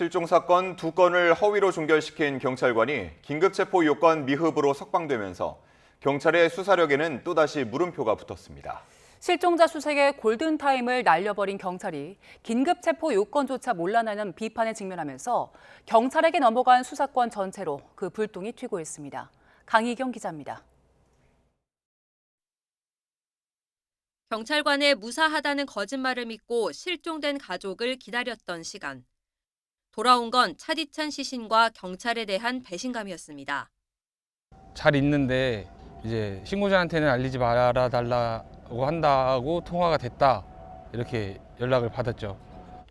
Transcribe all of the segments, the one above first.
실종 사건 2건을 허위로 종결시킨 경찰관이 긴급체포 요건 미흡으로 석방되면서 경찰의 수사력에는 또다시 물음표가 붙었습니다. 실종자 수색의 골든타임을 날려버린 경찰이 긴급체포 요건조차 몰라내는 비판에 직면하면서 경찰에게 넘어간 수사권 전체로 그 불똥이 튀고 있습니다. 강희경 기자입니다. 경찰관의 무사하다는 거짓말을 믿고 실종된 가족을 기다렸던 시간. 돌아온 건 차디찬 시신과 경찰에 대한 배신감이었습니다. 잘 있는데 이제 신고자한테는 알리지 말아달라고 한다고 통화가 됐다 이렇게 연락을 받았죠.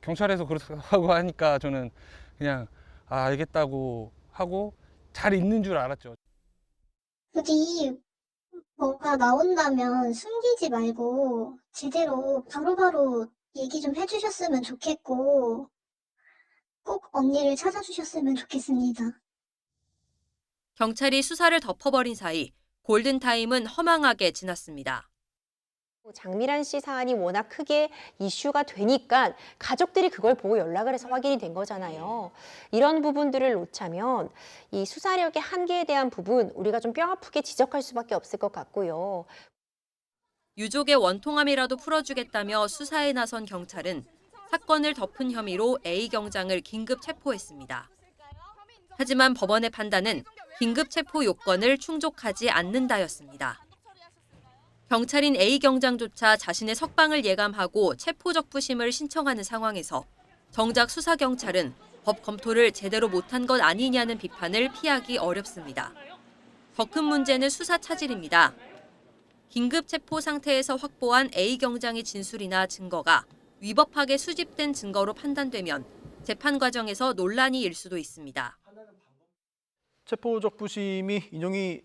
경찰에서 그렇다고 하니까 저는 그냥 알겠다고 하고 잘 있는 줄 알았죠. 부디 뭔가 나온다면 숨기지 말고 제대로 바로바로 얘기 좀 해주셨으면 좋겠고 꼭 언니를 찾아주셨으면 좋겠습니다. 경찰이 수사를 덮어버린 사이 골든타임은 허망하게 지났습니다. 장미란 씨 사안이 워낙 크게 이슈가 되니까 가족들이 그걸 보고 연락을 해서 확인이 된 거잖아요. 이런 부분들을 놓자면 이 수사력의 한계에 대한 부분 우리가 좀 뼈아프게 지적할 수밖에 없을 것 같고요. 유족의 원통함이라도 풀어주겠다며 수사에 나선 경찰은 사건을 덮은 혐의로 A 경장을 긴급 체포했습니다. 하지만 법원의 판단은 긴급 체포 요건을 충족하지 않는다였습니다. 경찰인 A 경장조차 자신의 석방을 예감하고 체포적부심을 신청하는 상황에서 정작 수사경찰은 법 검토를 제대로 못한 것 아니냐는 비판을 피하기 어렵습니다. 더 큰 문제는 수사 차질입니다. 긴급 체포 상태에서 확보한 A 경장의 진술이나 증거가 위법하게 수집된 증거로 판단되면 재판 과정에서 논란이 일 수도 있습니다. 체포적 부심이 인용이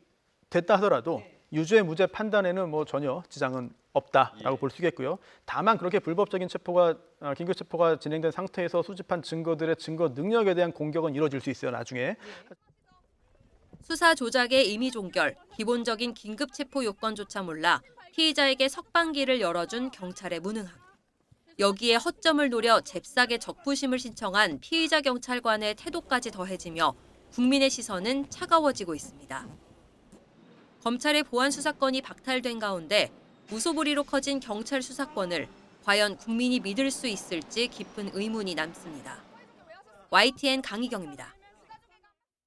됐다 하더라도 유죄 무죄 판단에는 전혀 지장은 없다라고 볼 수 있겠고요. 다만 그렇게 불법적인 긴급 체포가 진행된 상태에서 수집한 증거들의 증거 능력에 대한 공격은 이루어질 수 있어요, 나중에. 수사 조작의 임의 종결, 기본적인 긴급 체포 요건조차 몰라 피의자에게 석방기를 열어준 경찰의 무능함. 여기에 허점을 노려 잽싸게 적부심을 신청한 피의자 경찰관의 태도까지 더해지며 국민의 시선은 차가워지고 있습니다. 검찰의 보안 수사권이 박탈된 가운데 무소불위로 커진 경찰 수사권을 과연 국민이 믿을 수 있을지 깊은 의문이 남습니다. YTN 강희경입니다.